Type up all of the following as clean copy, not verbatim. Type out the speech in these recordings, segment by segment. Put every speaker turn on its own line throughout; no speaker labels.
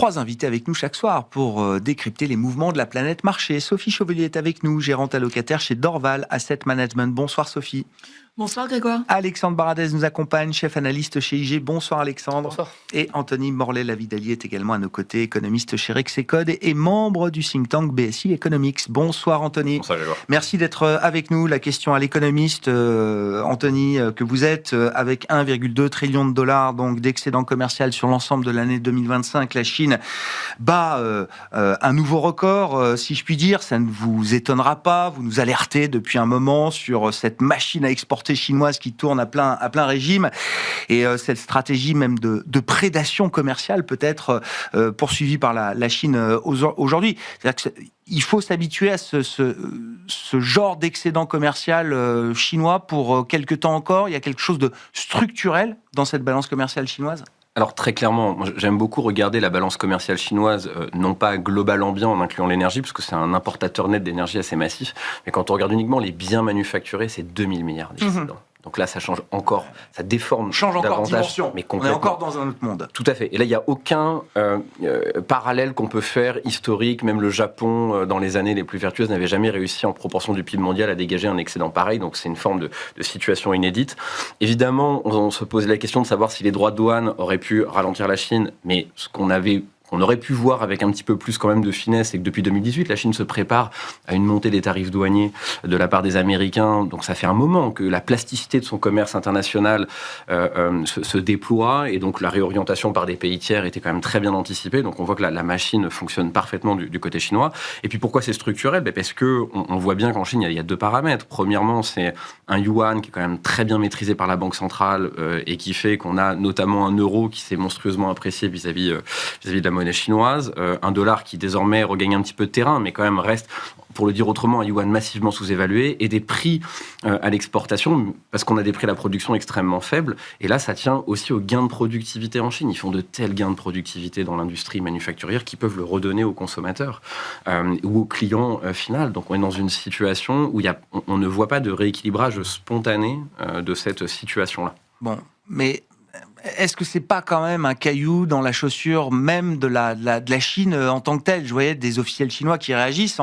3 invités avec nous chaque soir pour décrypter les mouvements de la planète marché. Sophie Chevelier est avec nous, gérante allocataire chez Dorval Asset Management. Bonsoir Sophie.
Bonsoir Grégoire.
Alexandre Baradez nous accompagne, chef analyste chez IG. Bonsoir Alexandre.
Bonsoir.
Et Anthony Morlet-Lavidalier est également à nos côtés, économiste chez Rexecode et membre du think tank BSI Economics. Bonsoir Anthony.
Bonsoir Grégoire.
Merci d'être avec nous. La question à l'économiste, Anthony, que vous êtes, avec 1,2 trillion de dollars donc, d'excédent commercial sur l'ensemble de l'année 2025. La Chine bat un nouveau record, si je puis dire. Ça ne vous étonnera pas. Vous nous alertez depuis un moment sur cette machine à exporter chinoise qui tourne à plein régime et cette stratégie même de prédation commerciale peut-être poursuivie par la Chine aujourd'hui. C'est-à-dire qu'il faut s'habituer à ce genre d'excédent commercial chinois pour quelque temps encore. Il y a quelque chose de structurel dans cette balance commerciale chinoise ?
Alors très clairement, moi, j'aime beaucoup regarder la balance commerciale chinoise, non pas global ambiant en incluant l'énergie, parce que c'est un importateur net d'énergie assez massif, mais quand on regarde uniquement les biens manufacturés, c'est 2000 milliards d'excédents. Donc là, ça change encore, ça déforme davantage,
dimension.
Mais
on est encore dans un autre monde.
Tout à fait. Et là, il n'y a aucun parallèle qu'on peut faire historique. Même le Japon, dans les années les plus vertueuses, n'avait jamais réussi en proportion du PIB mondial à dégager un excédent pareil. Donc c'est une forme de situation inédite. Évidemment, on se pose la question de savoir si les droits de douane auraient pu ralentir la Chine. Mais ce qu'on aurait pu voir avec un petit peu plus quand même de finesse, c'est que depuis 2018, la Chine se prépare à une montée des tarifs douaniers de la part des Américains. Donc ça fait un moment que la plasticité de son commerce international se déploie, et donc la réorientation par des pays tiers était quand même très bien anticipée. Donc on voit que la machine fonctionne parfaitement du côté chinois. Et puis pourquoi c'est structurel ? Parce que on voit bien qu'en Chine, il y a deux paramètres. Premièrement, c'est un yuan qui est quand même très bien maîtrisé par la Banque centrale et qui fait qu'on a notamment un euro qui s'est monstrueusement apprécié vis-à-vis de la monnaie chinoise, un dollar qui désormais regagne un petit peu de terrain, mais quand même reste, pour le dire autrement, un yuan massivement sous-évalué, et des prix à l'exportation, parce qu'on a des prix à la production extrêmement faibles. Et là, ça tient aussi aux gains de productivité en Chine. Ils font de tels gains de productivité dans l'industrie manufacturière qu'ils peuvent le redonner aux consommateurs ou aux clients final. Donc on est dans une situation où on ne voit pas de rééquilibrage spontané de cette situation-là.
Bon, mais est-ce que c'est pas quand même un caillou dans la chaussure même de la Chine en tant que telle ? Je voyais des officiels chinois qui réagissent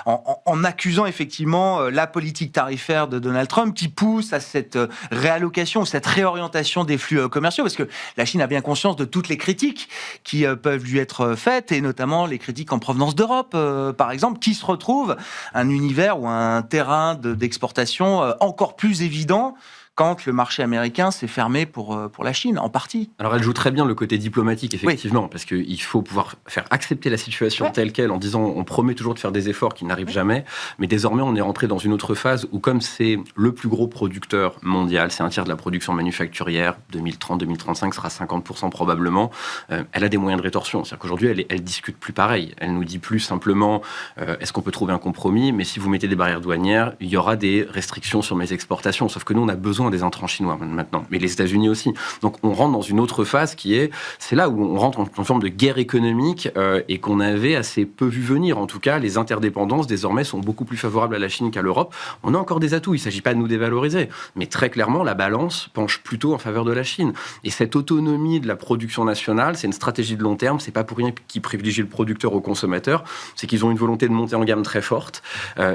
en accusant effectivement la politique tarifaire de Donald Trump qui pousse à cette réallocation, cette réorientation des flux commerciaux, parce que la Chine a bien conscience de toutes les critiques qui peuvent lui être faites, et notamment les critiques en provenance d'Europe, par exemple, qui se retrouvent un univers ou un terrain d'exportation encore plus évident quand le marché américain s'est fermé pour la Chine, en partie.
Alors elle joue très bien le côté diplomatique, effectivement, parce qu'il faut pouvoir faire accepter la situation telle qu'elle, en disant on promet toujours de faire des efforts qui n'arrivent jamais, mais désormais on est rentré dans une autre phase où, comme c'est le plus gros producteur mondial, c'est un tiers de la production manufacturière, 2030-2035 sera 50% probablement, elle a des moyens de rétorsion. C'est-à-dire qu'aujourd'hui elle discute plus pareil, elle nous dit plus simplement est-ce qu'on peut trouver un compromis, mais si vous mettez des barrières douanières, il y aura des restrictions sur mes exportations, sauf que nous on a besoin des entrants chinois maintenant, mais les États-Unis aussi. Donc on rentre dans une autre phase c'est là où on rentre en forme de guerre économique et qu'on avait assez peu vu venir. En tout cas, les interdépendances désormais sont beaucoup plus favorables à la Chine qu'à l'Europe. On a encore des atouts, il ne s'agit pas de nous dévaloriser, mais très clairement la balance penche plutôt en faveur de la Chine. Et cette autonomie de la production nationale, c'est une stratégie de long terme, c'est pas pour rien qu'ils privilégient le producteur au consommateur, c'est qu'ils ont une volonté de monter en gamme très forte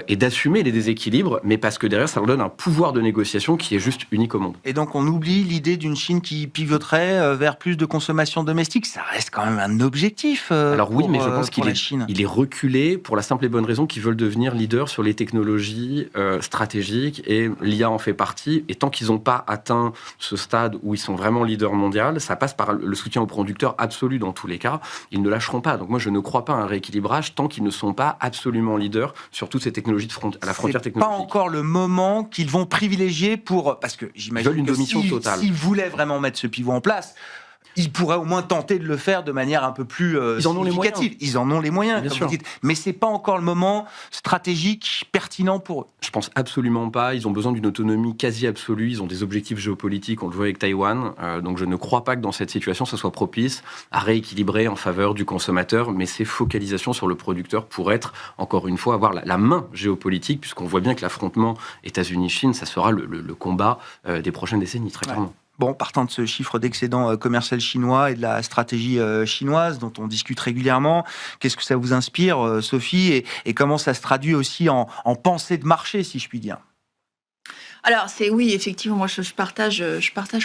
et d'assumer les déséquilibres, mais parce que derrière ça leur donne un pouvoir de négociation qui est juste unique au monde.
Et donc on oublie l'idée d'une Chine qui pivoterait vers plus de consommation domestique. Ça reste quand même un objectif.
Alors oui, mais je pense qu'il est reculé pour la simple et bonne raison qu'ils veulent devenir leaders sur les technologies stratégiques, et l'IA en fait partie. Et tant qu'ils n'ont pas atteint ce stade où ils sont vraiment leaders mondial, ça passe par le soutien aux producteurs absolu dans tous les cas. Ils ne lâcheront pas. Donc moi je ne crois pas à un rééquilibrage tant qu'ils ne sont pas absolument leaders sur toutes ces technologies à la frontière technologique.
C'est pas encore le moment qu'ils vont privilégier parce que j'imagine que s'ils voulaient vraiment mettre ce pivot en place, ils pourraient au moins tenter de le faire de manière un peu plus significative. Ils en ont les moyens, comme vous dites. Mais c'est pas encore le moment stratégique pertinent pour eux.
Je pense absolument pas. Ils ont besoin d'une autonomie quasi absolue. Ils ont des objectifs géopolitiques. On le voit avec Taïwan. Donc je ne crois pas que dans cette situation, ça soit propice à rééquilibrer en faveur du consommateur. Mais ces focalisations sur le producteur pour être, encore une fois, avoir la main géopolitique, puisqu'on voit bien que l'affrontement États-Unis-Chine, ça sera le combat des prochaines décennies, très clairement.
bon, partant de ce chiffre d'excédent commercial chinois et de la stratégie chinoise dont on discute régulièrement, qu'est-ce que ça vous inspire, Sophie, et comment ça se traduit aussi en pensée de marché, si je puis dire?
Alors, oui, effectivement, moi je partage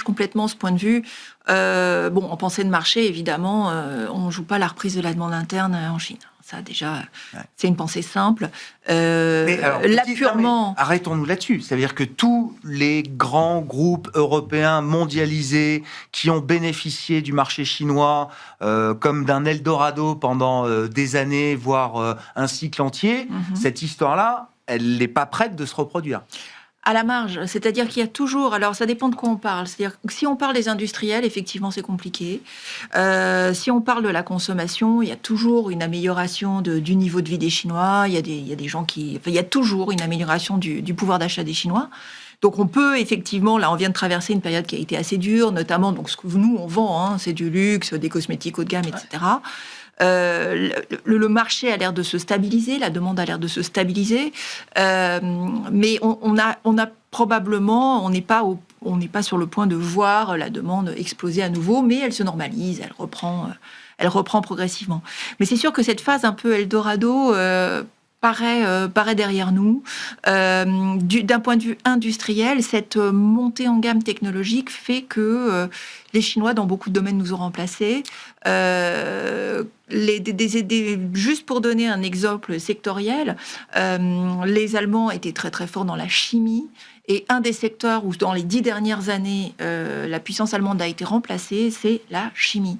complètement ce point de vue. En pensée de marché, évidemment, on ne joue pas la reprise de la demande interne en Chine. Ça, déjà, c'est une pensée simple.
Mais alors,
purement...
arrêtons-nous là-dessus. C'est-à-dire que tous les grands groupes européens mondialisés qui ont bénéficié du marché chinois comme d'un Eldorado pendant des années, voire un cycle entier, cette histoire-là, elle n'est pas prête de se reproduire.
À la marge, c'est-à-dire qu'il y a toujours... Alors, ça dépend de quoi on parle. C'est-à-dire que si on parle des industriels, effectivement, c'est compliqué. Si on parle de la consommation, il y a toujours une amélioration du niveau de vie des Chinois. Il y a des gens qui... Enfin, il y a toujours une amélioration du pouvoir d'achat des Chinois. Donc, on peut, effectivement... Là, on vient de traverser une période qui a été assez dure, notamment, donc, ce que nous, on vend, c'est du luxe, des cosmétiques haut de gamme, etc. Le marché a l'air de se stabiliser, la demande a l'air de se stabiliser, mais on a probablement, on n'est pas sur le point de voir la demande exploser à nouveau, mais elle se normalise, elle reprend progressivement. Mais c'est sûr que cette phase un peu Eldorado paraît derrière nous. D'un point de vue industriel, cette montée en gamme technologique fait que les Chinois, dans beaucoup de domaines, nous ont remplacés. Juste pour donner un exemple sectoriel, les Allemands étaient très très forts dans la chimie. Et un des secteurs où, dans les 10 dernières années, la puissance allemande a été remplacée, c'est la chimie.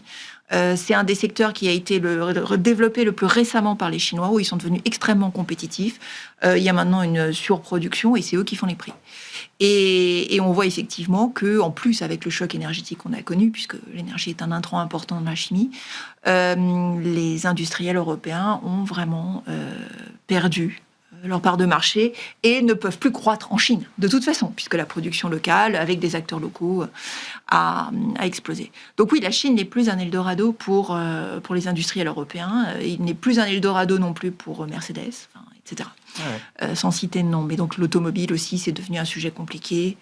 C'est un des secteurs qui a été développé le plus récemment par les Chinois, où ils sont devenus extrêmement compétitifs. Il y a maintenant une surproduction et c'est eux qui font les prix. Et on voit effectivement qu'en plus, avec le choc énergétique qu'on a connu, puisque l'énergie est un intrant important dans la chimie, les industriels européens ont vraiment perdu leur part de marché et ne peuvent plus croître en Chine, de toute façon, puisque la production locale, avec des acteurs locaux, a explosé. Donc oui, la Chine n'est plus un Eldorado pour les industriels européens, il n'est plus un Eldorado non plus pour Mercedes, etc. Ouais. Sans citer de nom. Mais donc l'automobile aussi, c'est devenu un sujet compliqué.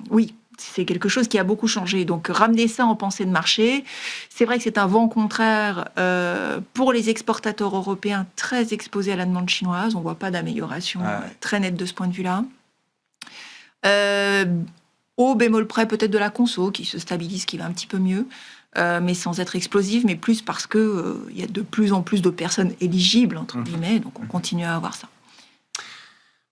Oui, c'est quelque chose qui a beaucoup changé. Donc, ramener ça en pensée de marché, c'est vrai que c'est un vent contraire pour les exportateurs européens très exposés à la demande chinoise. On ne voit pas d'amélioration très nette de ce point de vue-là. Au bémol près, peut-être de la conso, qui se stabilise, qui va un petit peu mieux, mais sans être explosive, mais plus parce qu'il y a de plus en plus de personnes éligibles, entre guillemets, donc on continue à avoir ça.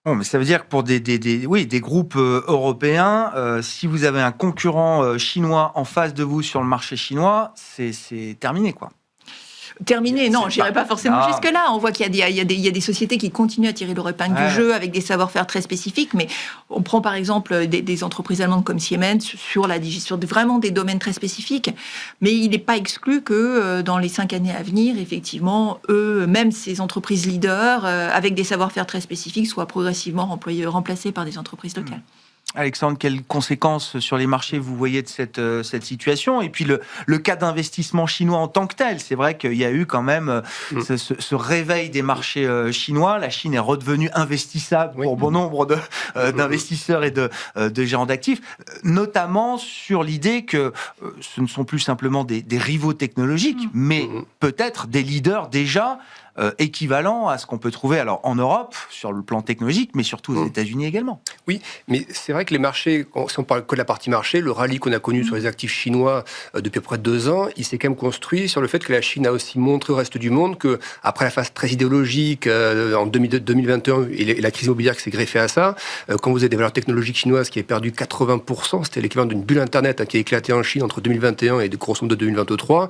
Bon, mais ça veut dire que pour des groupes européens, si vous avez un concurrent chinois en face de vous sur le marché chinois, c'est terminé, quoi.
Terminé, non, je n'irai pas forcément jusque-là. On voit qu'il y a des sociétés qui continuent à tirer leur épingle du jeu avec des savoir-faire très spécifiques, mais on prend par exemple des entreprises allemandes comme Siemens sur vraiment des domaines très spécifiques, mais il n'est pas exclu que dans les 5 années à venir, effectivement, même ces entreprises leaders, avec des savoir-faire très spécifiques, soient progressivement remplacées par des entreprises locales.
Alexandre, quelles conséquences sur les marchés vous voyez de cette situation? Et puis le cas d'investissement chinois en tant que tel, c'est vrai qu'il y a eu quand même ce réveil des marchés chinois. La Chine est redevenue investissable pour bon nombre d'investisseurs et de gérants d'actifs, notamment sur l'idée que ce ne sont plus simplement des rivaux technologiques, mais peut-être des leaders déjà équivalent à ce qu'on peut trouver alors en Europe sur le plan technologique, mais surtout aux États-Unis également.
Oui, mais c'est vrai que les marchés, si on parle que de la partie marché, le rallye qu'on a connu sur les actifs chinois depuis près de 2 ans, il s'est quand même construit sur le fait que la Chine a aussi montré au reste du monde que après la phase très idéologique en 2021 et la crise immobilière qui s'est greffée à ça, quand vous avez des valeurs technologiques chinoises qui avaient perdu 80%, c'était l'équivalent d'une bulle Internet qui a éclaté en Chine entre 2021 et grosso modo 2023,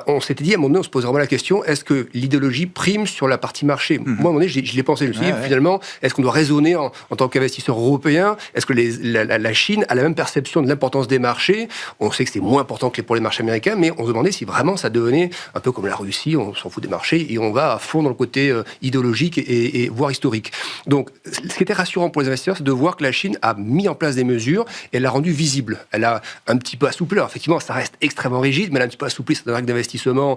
on s'était dit à un moment donné, on se posait vraiment la question, est-ce que l'idéologie prime sur la partie marché? Moi, à un moment donné, je l'ai pensé. Je me suis dit, finalement, est-ce qu'on doit raisonner en tant qu'investisseur européen? Est-ce que la Chine a la même perception de l'importance des marchés? On sait que c'est moins important que pour les marchés américains, mais on se demandait si vraiment ça devenait un peu comme la Russie, on s'en fout des marchés et on va à fond dans le côté idéologique et voire historique. Donc, ce qui était rassurant pour les investisseurs, c'est de voir que la Chine a mis en place des mesures et elle l'a rendu visible. Elle a un petit peu assoupli. Alors, effectivement, ça reste extrêmement rigide, mais elle a un petit peu assoupli cette règle d'investissement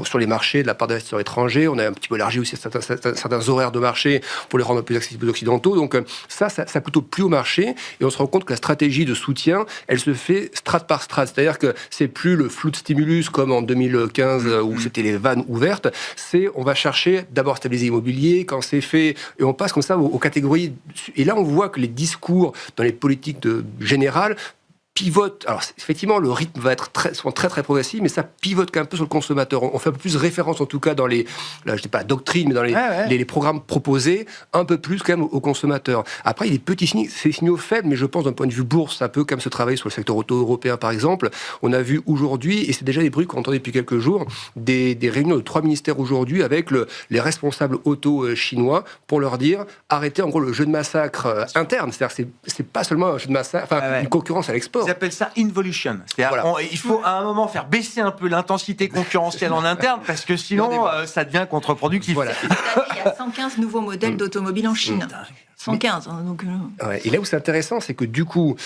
sur les marchés de la part d'investisseurs étrangers. étrangers. On a un petit peu élargi aussi certains horaires de marché pour les rendre un peu plus accessibles aux Occidentaux. Donc ça plutôt plus au marché. Et on se rend compte que la stratégie de soutien, elle se fait strate par strate. C'est-à-dire que c'est plus le flou de stimulus comme en 2015 où c'était les vannes ouvertes. C'est on va chercher d'abord à stabiliser l'immobilier. Quand c'est fait, et on passe comme ça aux catégories. Et là, on voit que les discours dans les politiques générales pivote. Alors, effectivement, le rythme va être très, très progressif, mais ça pivote quand même un peu sur le consommateur. On fait un peu plus référence, en tout cas, dans les, là, je dis pas la doctrine, mais dans les programmes proposés, un peu plus quand même au consommateur. Après, il y a des petits signaux, ces signaux faibles, mais je pense d'un point de vue bourse, ça peut quand même se travailler sur le secteur auto européen, par exemple. On a vu aujourd'hui, et c'est déjà des bruits qu'on entend depuis quelques jours, des réunions de 3 ministères aujourd'hui avec les responsables auto chinois pour leur dire, arrêtez en gros le jeu de massacre interne. C'est-à-dire c'est pas seulement un jeu de massacre, une concurrence à l'export.
Ils appellent ça involution. C'est-à-dire, il faut à un moment faire baisser un peu l'intensité concurrentielle en interne parce que sinon, ça devient contre-productif.
Voilà. Il y a 115 nouveaux modèles d'automobiles en Chine. 115. Donc...
Et là où c'est intéressant, c'est que du coup,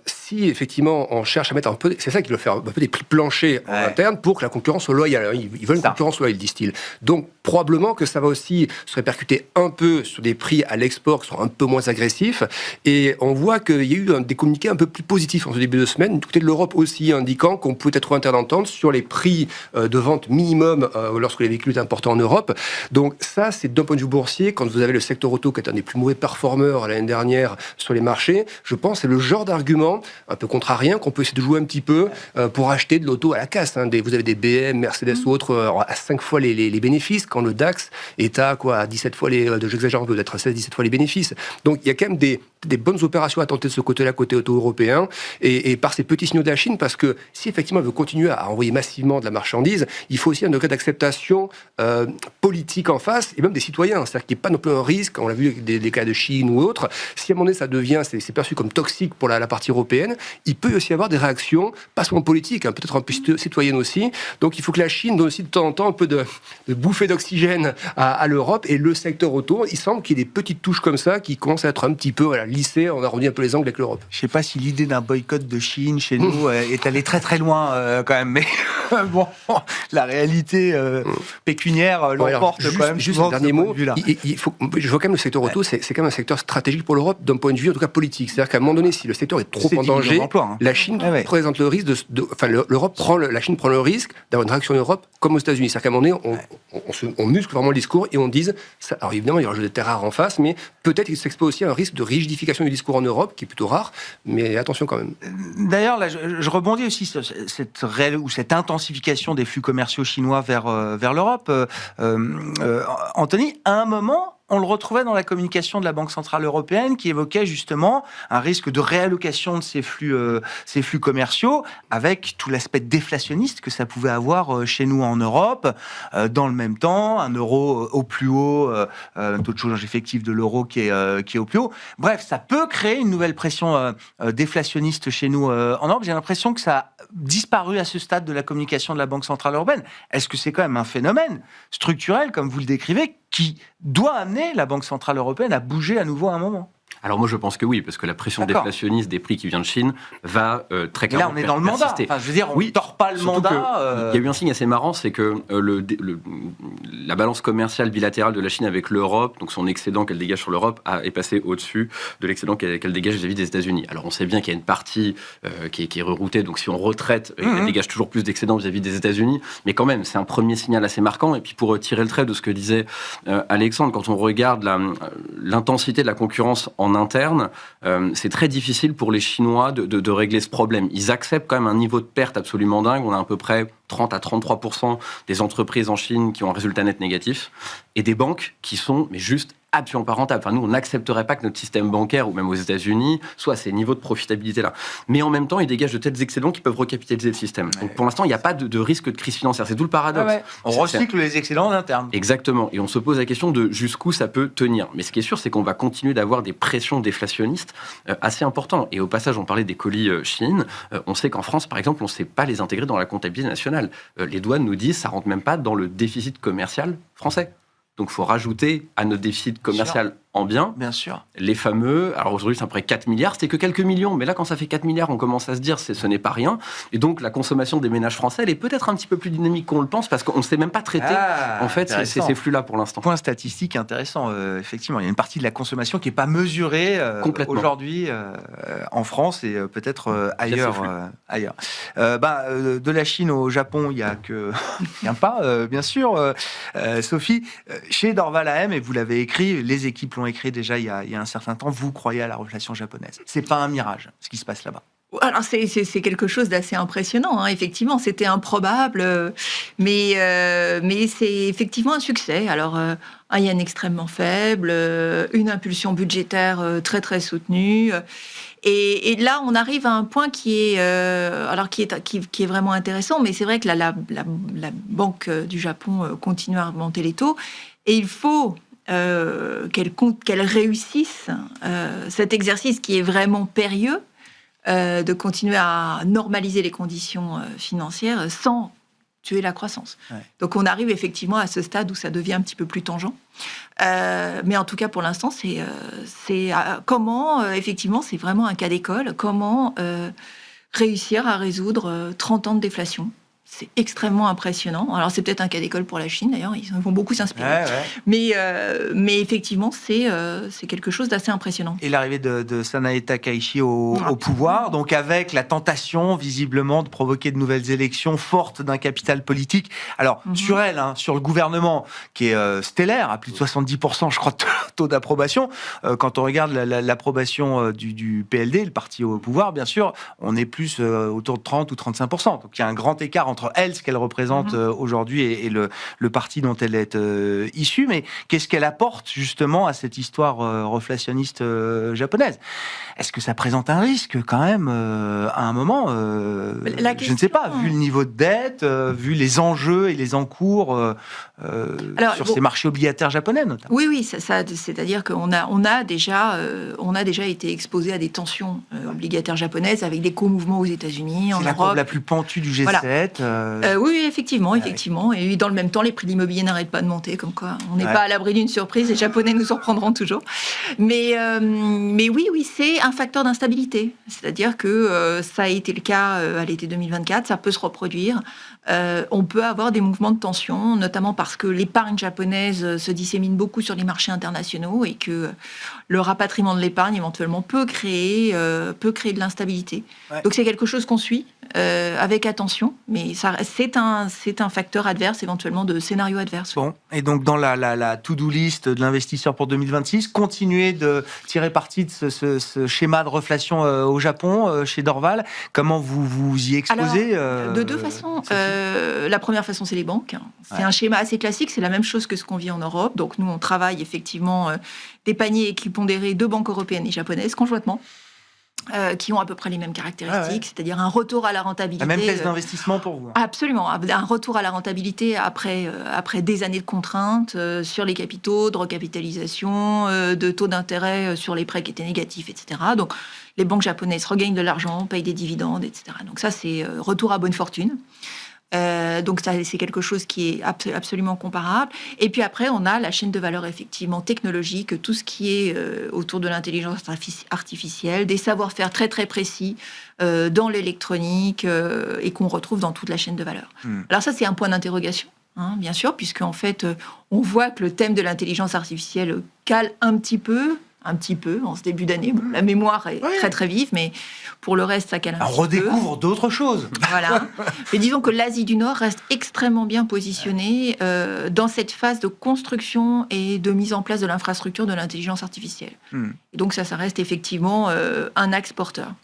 si effectivement on cherche à mettre un peu, c'est ça qui doit faire un peu des prix planchers en interne pour que la concurrence soit loyale. Ils veulent une concurrence loyale, disent-ils. Donc probablement que ça va aussi se répercuter un peu sur des prix à l'export qui sont un peu moins agressifs. Et on voit qu'il y a eu des communiqués un peu plus positifs en ce début de semaine, du côté de l'Europe aussi, indiquant qu'on pouvait être en terre d'entente sur les prix de vente minimum lorsque les véhicules étaient importés en Europe. Donc ça, c'est d'un point de vue boursier, quand vous avez le secteur auto qui est un des plus mauvais performeurs l'année dernière sur les marchés, je pense que c'est le genre d'argument un peu contrarien qu'on peut essayer de jouer un petit peu pour acheter de l'auto à la casse. Vous avez des BM, Mercedes ou autres à 5 fois les bénéfices, quand le DAX est à 17 fois j'exagère un peu, d'être à 16-17 fois les bénéfices. Donc il y a quand même des bonnes opérations à tenter de ce côté-là, côté auto-européen, et par ces petits signaux de la Chine, parce que si effectivement elle veut continuer à envoyer massivement de la marchandise, il faut aussi un degré d'acceptation politique en face, et même des citoyens. C'est-à-dire qu'il n'y ait pas non plus un risque, on l'a vu avec des cas de Chine ou autres, si à un moment donné ça devient, c'est perçu comme toxique pour la partie européenne, il peut aussi y avoir des réactions, pas seulement politiques, peut-être un peu citoyennes aussi. Donc il faut que la Chine donne aussi de temps en temps un peu de bouffée d'oxygène à l'Europe, et le secteur auto, il semble qu'il y ait des petites touches comme ça qui commencent à être un petit peu lissées, on arrondit un peu les angles avec l'Europe.
Je ne sais pas si l'idée d'un boycott de Chine chez nous est allée très très loin quand même, mais bon, la réalité pécuniaire l'emporte quand même.
Juste un dernier mot, je vois quand même le secteur auto, c'est quand même un secteur stratégique pour l'Europe d'un point de vue en tout cas politique. C'est-à-dire qu'à un moment donné, si le secteur est trop en danger, la Chine présente le risque la Chine prend le risque d'avoir une réaction en Europe comme aux États-Unis. C'est-à-dire qu'à un moment donné, on muscle vraiment le discours et on dise, alors évidemment il y aura des terres rares en face, mais peut-être qu'il s'expose aussi à un risque de rigidification du discours en Europe, qui est plutôt rare, mais attention quand même.
D'ailleurs, là, je rebondis aussi sur cette intensification des flux commerciaux chinois vers l'Europe. Anthony, à un moment, on le retrouvait dans la communication de la Banque Centrale Européenne qui évoquait justement un risque de réallocation de ces flux commerciaux avec tout l'aspect déflationniste que ça pouvait avoir chez nous en Europe. Dans le même temps, un euro au plus haut, taux de change effectif de l'euro qui est au plus haut. Bref, ça peut créer une nouvelle pression déflationniste chez nous en Europe. J'ai l'impression que ça a disparu à ce stade de la communication de la Banque Centrale Européenne. Est-ce que c'est quand même un phénomène structurel, comme vous le décrivez, qui doit amener la Banque Centrale Européenne à bouger à nouveau à un moment?
Alors moi je pense que oui, parce que la pression déflationniste des prix qui vient de Chine va très clairement
là on est dans le mandat. Enfin, je veux dire, on ne tord pas le mandat.
Il y a eu un signe assez marrant, c'est que la balance commerciale bilatérale de la Chine avec l'Europe, donc son excédent qu'elle dégage sur l'Europe, est passé au-dessus de l'excédent qu'elle dégage vis-à-vis des États-Unis. Alors on sait bien qu'il y a une partie qui est reroutée, donc si on retraite, elle dégage toujours plus d'excédent vis-à-vis des États-Unis, mais quand même c'est un premier signal assez marquant. Et puis pour tirer le trait de ce que disait Alexandre, quand on regarde l'intensité de la concurrence en interne, c'est très difficile pour les Chinois de régler ce problème. Ils acceptent quand même un niveau de perte absolument dingue. On a à peu près 30 à 33% des entreprises en Chine qui ont un résultat net négatif et des banques qui sont juste absolument pas rentable. Enfin, nous, on n'accepterait pas que notre système bancaire, ou même aux États-Unis, soit à ces niveaux de profitabilité-là. Mais en même temps, ils dégagent de tels excédents qui peuvent recapitaliser le système. Donc, pour l'instant, il n'y a pas de risque de crise financière. C'est tout le paradoxe.
On recycle les excédents en interne.
Exactement. Et on se pose la question de jusqu'où ça peut tenir. Mais ce qui est sûr, c'est qu'on va continuer d'avoir des pressions déflationnistes assez importantes. Et au passage, on parlait des colis Chine. On sait qu'en France, par exemple, on ne sait pas les intégrer dans la comptabilité nationale. Les douanes nous disent que ça ne rentre même pas dans le déficit commercial français. Donc, il faut rajouter à notre déficit commercial en biens.
Bien sûr.
Les fameux, alors aujourd'hui c'est à peu près 4 milliards, c'était que quelques millions, mais là quand ça fait 4 milliards, on commence à se dire ce n'est pas rien. Et donc la consommation des ménages français, elle est peut-être un petit peu plus dynamique qu'on le pense, parce qu'on ne sait même pas traiter en fait ces flux-là pour l'instant.
Point statistique intéressant, effectivement. Il y a une partie de la consommation qui n'est pas mesurée aujourd'hui en France et peut-être ailleurs. De la Chine au Japon, il n'y a que un pas, bien sûr. Sophie, chez Dorval AM, et vous l'avez écrit, les équipes l'ont écrit déjà il y a un certain temps, vous croyez à la reflation japonaise. C'est pas un mirage, ce qui se passe là-bas.
Alors c'est quelque chose d'assez impressionnant, hein. Effectivement, c'était improbable, mais c'est effectivement un succès. Alors, un yen extrêmement faible, une impulsion budgétaire très très soutenue. Et là, on arrive à un point qui est vraiment intéressant, mais c'est vrai que la Banque du Japon continue à augmenter les taux, et il faut qu'elle réussisse cet exercice qui est vraiment périlleux, de continuer à normaliser les conditions financières sans tuer la croissance. Ouais. Donc on arrive effectivement à ce stade où ça devient un petit peu plus tangent. Mais en tout cas, pour l'instant, c'est comment, effectivement, c'est vraiment un cas d'école, comment réussir à résoudre 30 ans de déflation. C'est extrêmement impressionnant. Alors, c'est peut-être un cas d'école pour la Chine, d'ailleurs. Ils vont beaucoup s'inspirer. Ouais. Mais effectivement, c'est quelque chose d'assez impressionnant.
Et l'arrivée de Sanae Takaichi au pouvoir, donc avec la tentation, visiblement, de provoquer de nouvelles élections fortes d'un capital politique. Alors, sur elle, sur le gouvernement, qui est stellaire, à plus de 70%, je crois, de taux d'approbation. Quand on regarde l'approbation du PLD, le parti au pouvoir, bien sûr, on est plus autour de 30 ou 35%. Donc, il y a un grand écart entre elle, ce qu'elle représente aujourd'hui, et le parti dont elle est issue. Mais qu'est-ce qu'elle apporte justement à cette histoire reflationniste japonaise? Est-ce que ça présente un risque quand même à un moment je ne sais pas, vu le niveau de dette, vu les enjeux et les encours sur ces marchés obligataires japonais notamment.
Oui, c'est-à-dire qu'on a déjà été exposé à des tensions obligataires japonaises avec des co-mouvements aux États-Unis, en Europe.
C'est la courbe la plus pentue du G7. Voilà.
Oui, effectivement. Et dans le même temps, les prix de l'immobilier n'arrêtent pas de monter, comme quoi on n'est pas à l'abri d'une surprise. Les Japonais nous surprendront toujours. Mais oui, c'est un facteur d'instabilité. C'est-à-dire que ça a été le cas à l'été 2024, ça peut se reproduire. On peut avoir des mouvements de tension, notamment parce que l'épargne japonaise se dissémine beaucoup sur les marchés internationaux et que le rapatriement de l'épargne éventuellement peut créer de l'instabilité. Ouais. Donc c'est quelque chose qu'on suit avec attention, mais c'est un facteur adverse, éventuellement de scénario adverse.
Bon, et donc dans la to-do list de l'investisseur pour 2026, continuer de tirer parti de ce schéma de reflation au Japon, chez Dorval. Comment vous y exposez?
Alors, de deux façons. La première façon, c'est les banques. C'est un schéma assez classique, c'est la même chose que ce qu'on vit en Europe. Donc nous, on travaille effectivement des paniers équipondérés de banques européennes et japonaises conjointement. Qui ont à peu près les mêmes caractéristiques, c'est-à-dire un retour à la rentabilité.
La même thèse d'investissement pour vous.
Absolument, un retour à la rentabilité après des années de contraintes sur les capitaux, de recapitalisation, de taux d'intérêt sur les prêts qui étaient négatifs, etc. Donc les banques japonaises regagnent de l'argent, payent des dividendes, etc. Donc ça, c'est retour à bonne fortune. Donc ça, c'est quelque chose qui est absolument comparable. Et puis après, on a la chaîne de valeur effectivement technologique, tout ce qui est autour de l'intelligence artificielle, des savoir-faire très très précis dans l'électronique et qu'on retrouve dans toute la chaîne de valeur. Alors ça, c'est un point d'interrogation, bien sûr, puisqu'en fait, on voit que le thème de l'intelligence artificielle cale un petit peu en ce début d'année. Bon, la mémoire est très très vive, mais pour le reste, ça cale un petit peu.
On redécouvre d'autres choses.
Voilà. Mais disons que l'Asie du Nord reste extrêmement bien positionnée dans cette phase de construction et de mise en place de l'infrastructure de l'intelligence artificielle. Et donc ça reste effectivement un axe porteur.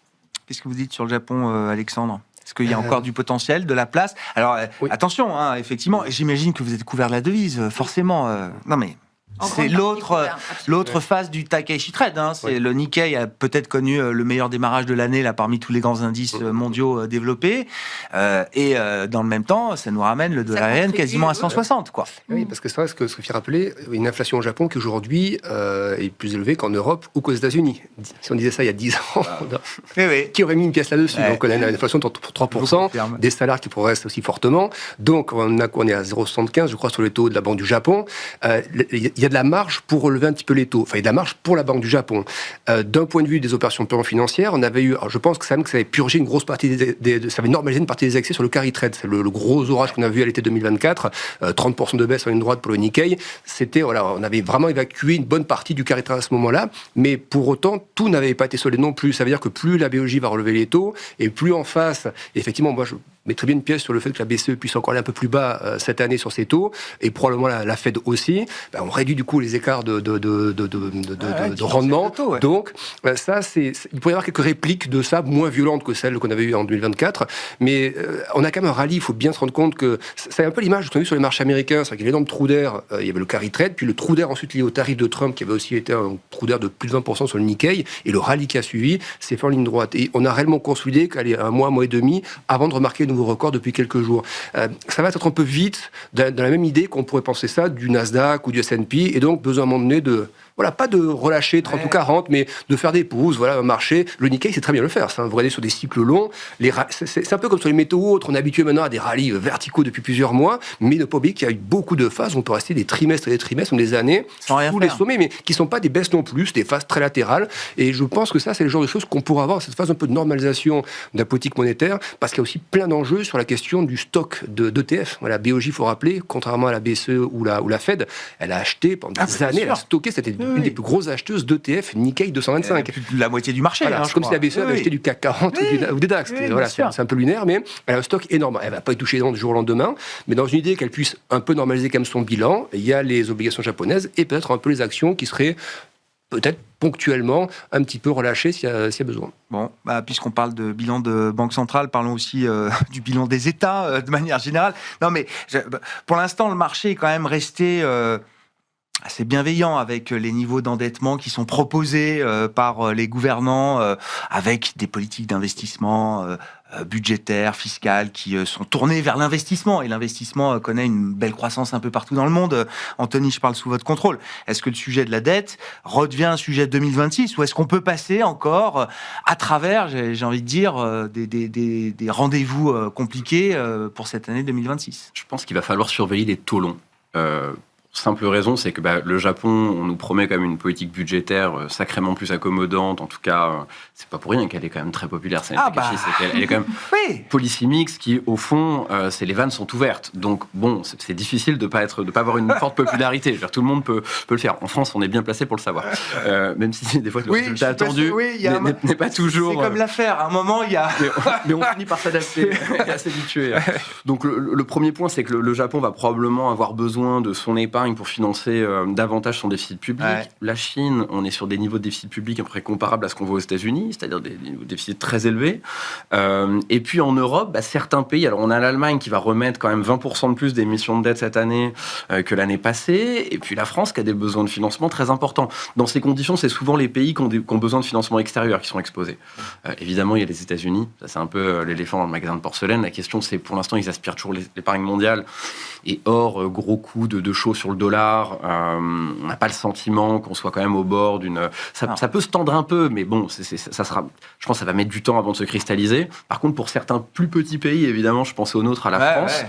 Qu'est-ce que vous dites sur le Japon, Alexandre ? Est-ce qu'il y a encore du potentiel, de la place ? Alors, attention, effectivement, j'imagine que vous êtes couvert de la devise, forcément. Non mais... C'est l'autre phase du Takeichi Trade. C'est le Nikkei a peut-être connu le meilleur démarrage de l'année là parmi tous les grands indices mondiaux développés. Et dans le même temps, ça nous ramène le dollar yen quasiment à 160, quoi.
Oui, parce que c'est vrai ce que Sophie rappelait, une inflation au Japon qui aujourd'hui est plus élevée qu'en Europe ou qu'aux États-Unis. Si on disait ça il y a 10 ans, qui aurait mis une pièce là-dessus? Donc on a une inflation de 3%, des salaires qui progressent aussi fortement. Donc on est à 0,75, je crois, sur les taux de la Banque du Japon. Il y y a de la marge pour relever un petit peu les taux. Enfin, il y a de la marge pour la Banque du Japon. D'un point de vue des opérations purement financières, on avait eu, alors je pense que ça avait purgé une grosse partie ça avait normalisé une partie des accès sur le carry trade. C'est le gros orage qu'on a vu à l'été 2024, 30% de baisse en ligne droite pour le Nikkei. C'était, voilà, on avait vraiment évacué une bonne partie du carry trade à ce moment-là, mais pour autant, tout n'avait pas été soldé non plus. Ça veut dire que plus la BOJ va relever les taux, et plus en face, effectivement, moi je mettrais bien une pièce sur le fait que la BCE puisse encore aller un peu plus bas cette année sur ses taux, et probablement la Fed aussi. On réduit du coup les écarts de rendement.
Taux, ouais.
Donc, ça, il pourrait y avoir quelques répliques de ça, moins violentes que celles qu'on avait eues en 2024. Mais on a quand même un rallye, il faut bien se rendre compte que c'est un peu l'image qu'on a vu sur les marchés américains. C'est qu'il y avait l'énorme trou d'air, il y avait le carry trade, puis le trou d'air ensuite lié au tarif de Trump, qui avait aussi été un trou d'air de plus de 20% sur le Nikkei, et le rallye qui a suivi s'est fait en ligne droite. Et on a réellement consolidé un mois et demi, avant de remarquer de nouveaux records depuis quelques jours. Ça va être un peu vite, dans la même idée qu'on pourrait penser ça du Nasdaq ou du S&P, et donc besoin à un moment donné de... Voilà, pas de relâcher 30 ou 40, mais de faire des pauses, voilà, un marché. Le Nikkei, c'est très bien le faire, ça. Vous regardez sur des cycles longs, c'est un peu comme sur les métaux ou autres, on est habitué maintenant à des rallyes verticaux depuis plusieurs mois, mais ne pas oublier qu'il y a eu beaucoup de phases, on peut rester des trimestres et des trimestres, ou des années,
sans rien
sous
faire.
Les sommets, mais qui ne sont pas des baisses non plus, des phases très latérales. Et je pense que ça, c'est le genre de choses qu'on pourra avoir, cette phase un peu de normalisation de la politique monétaire, parce qu'il y a aussi plein d'enjeux sur la question du stock d'ETF. Voilà, BOJ, il faut rappeler, contrairement à la BCE ou la Fed, elle a acheté pendant des années, elle a stocké, c'était une des plus grosses acheteuses d'ETF Nikkei 225.
Plus de la moitié du marché.
Voilà, c'est comme si la BCE avait acheté du CAC 40 ou des DAX. Voilà, c'est un peu lunaire, mais elle a un stock énorme. Elle ne va pas y toucher du jour au lendemain, mais dans une idée qu'elle puisse un peu normaliser quand même son bilan, il y a les obligations japonaises et peut-être un peu les actions qui seraient peut-être ponctuellement un petit peu relâchées s'il y a besoin.
Bon, puisqu'on parle de bilan de banque centrale, parlons aussi du bilan des États de manière générale. Non, mais pour l'instant, le marché est quand même resté assez bienveillant avec les niveaux d'endettement qui sont proposés par les gouvernants, avec des politiques d'investissement budgétaires, fiscales, qui sont tournées vers l'investissement. Et l'investissement connaît une belle croissance un peu partout dans le monde. Anthony, je parle sous votre contrôle. Est-ce que le sujet de la dette redevient un sujet de 2026 ou est-ce qu'on peut passer encore à travers, j'ai envie de dire, des rendez-vous compliqués pour cette année 2026 ?
Je pense qu'il va falloir surveiller les taux longs. Simple raison, c'est que le Japon, on nous promet quand même une politique budgétaire sacrément plus accommodante. En tout cas, c'est pas pour rien qu'elle est quand même très populaire. C'est qu'elle est quand même policy mix qui, au fond, les vannes sont ouvertes. Donc bon, c'est difficile de pas avoir une forte popularité. Je veux dire, tout le monde peut le faire. En France, on est bien placé pour le savoir. Même si des fois le résultat attendu n'est pas toujours.
C'est comme l'affaire. À un moment, il y a.
mais on finit par s'adapter et à s'habituer. Donc le premier point, c'est que le Japon va probablement avoir besoin de son épargne pour financer davantage son déficit public. Ouais. La Chine, on est sur des niveaux de déficit public à peu près comparables à ce qu'on voit aux États-Unis, c'est-à-dire des niveaux de déficit très élevés. Et puis en Europe, certains pays, alors on a l'Allemagne qui va remettre quand même 20% de plus d'émissions de dette cette année que l'année passée, et puis la France qui a des besoins de financement très importants. Dans ces conditions, c'est souvent les pays qui ont besoin de financement extérieur qui sont exposés. Évidemment, il y a les États-Unis, ça c'est un peu l'éléphant dans le magasin de porcelaine. La question, c'est pour l'instant, ils aspirent toujours l'épargne mondiale, et hors gros coup de chaud sur le dollar, on n'a pas le sentiment qu'on soit quand même au bord d'une... Ça peut se tendre un peu, mais bon, ça sera... Je pense que ça va mettre du temps avant de se cristalliser. Par contre, pour certains plus petits pays, évidemment, je pense au nôtre, à la France...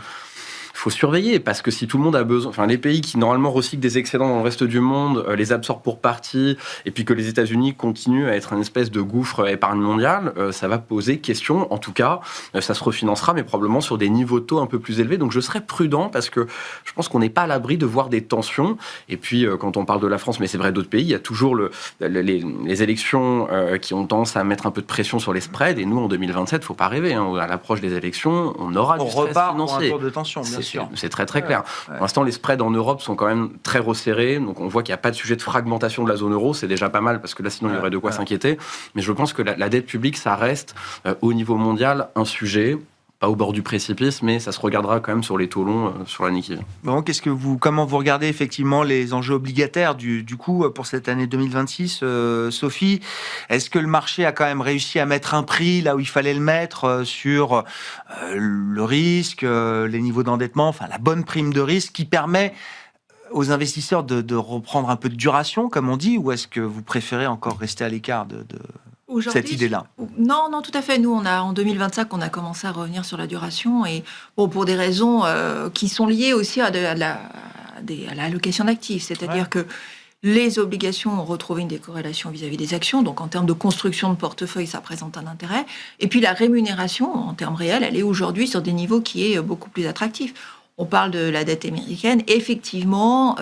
Il faut surveiller, parce que si tout le monde a besoin... Enfin, les pays qui, normalement, recyclent des excédents dans le reste du monde, les absorbent pour partie, et puis que les États-Unis continuent à être une espèce de gouffre épargne mondiale, ça va poser question. En tout cas, ça se refinancera, mais probablement sur des niveaux de taux un peu plus élevés. Donc, je serais prudent, parce que je pense qu'on n'est pas à l'abri de voir des tensions. Et puis, quand on parle de la France, mais c'est vrai d'autres pays, il y a toujours les élections qui ont tendance à mettre un peu de pression sur les spreads. Et nous, en 2027, il ne faut pas rêver. À l'approche des élections, on aura du stress financier.
Pour un tour de tension, bien sûr.
C'est très très clair. Pour l'instant, les spreads en Europe sont quand même très resserrés. Donc on voit qu'il n'y a pas de sujet de fragmentation de la zone euro. C'est déjà pas mal parce que là, sinon, il y aurait de quoi s'inquiéter. Mais je pense que la dette publique, ça reste au niveau mondial un sujet. Pas au bord du précipice, mais ça se regardera quand même sur les taux longs sur l'année qui vient.
Bon, comment vous regardez effectivement les enjeux obligataires du coup pour cette année 2026, Sophie? Est-ce que le marché a quand même réussi à mettre un prix là où il fallait le mettre sur le risque, les niveaux d'endettement, enfin la bonne prime de risque qui permet aux investisseurs de reprendre un peu de duration, comme on dit, ou est-ce que vous préférez encore rester à l'écart de cette idée-là?
Non, tout à fait. Nous, en 2025, on a commencé à revenir sur la duration et pour des raisons qui sont liées aussi à à l'allocation d'actifs. C'est-à-dire que les obligations ont retrouvé une décorrélation vis-à-vis des actions. Donc, en termes de construction de portefeuille, ça présente un intérêt. Et puis, la rémunération, en termes réels, elle est aujourd'hui sur des niveaux qui est beaucoup plus attractifs. On parle de la dette américaine. Effectivement,